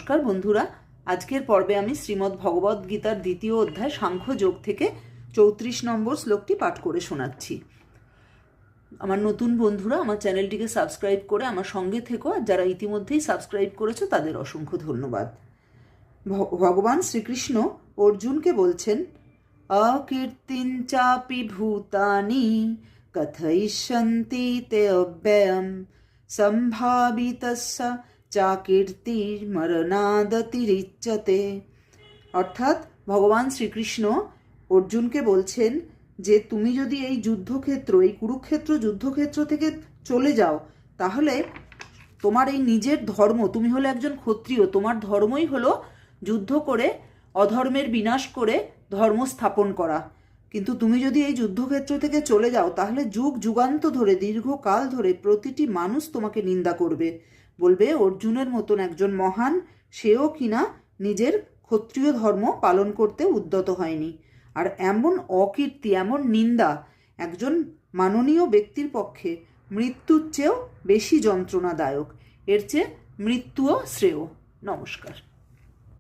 নমস্কার বন্ধুরা, আজকের পর্বে আমি শ্রীমদ্ ভগবদ গীতার দ্বিতীয় অধ্যায় সাংখ্য যোগ থেকে 34 নম্বর শ্লোকটি পাঠ করে শোনাচ্ছি। আমার নতুন বন্ধুরা আমার চ্যানেলটিকে সাবস্ক্রাইব করে আমার সঙ্গে থেকো, আর যারা ইতিমধ্যেই সাবস্ক্রাইব করেছো তাদের অসংখ্য ধন্যবাদ। ভগবান শ্রীকৃষ্ণ অর্জুনকে বলছেন, অকীর্তিঞ্চাপি ভূতানি কথয়িষ্যন্তি তে অব্যয়ম সম্ভাবিতস্য চাকীর্তির মরণাদতিরিচ্যতে। অর্থাৎ ভগবান শ্রীকৃষ্ণ অর্জুনকে বলছেন যে তুমি যদি এই যুদ্ধক্ষেত্র, এই কুরুক্ষেত্র যুদ্ধক্ষেত্র থেকে চলে যাও, তাহলে তোমার এই নিজের ধর্ম, তুমি হলো একজন ক্ষত্রিয়, তোমার ধর্মই হলো যুদ্ধ করে অধর্মের বিনাশ করে ধর্ম স্থাপন করা। কিন্তু তুমি যদি এই যুদ্ধক্ষেত্র থেকে চলে যাও, তাহলে যুগ যুগান্ত ধরে, দীর্ঘকাল ধরে প্রতিটি মানুষ তোমাকে নিন্দা করবে, বলবে অর্জুনের মতন একজন মহান, সেও কিনা নিজের ক্ষত্রিয় ধর্ম পালন করতে উদ্যত হয়নি। আর এমন অকীর্তি, এমন নিন্দা একজন মাননীয় ব্যক্তির পক্ষে মৃত্যুর চেয়েও বেশি যন্ত্রণাদায়ক, এর চেয়ে মৃত্যুও শ্রেয়। নমস্কার।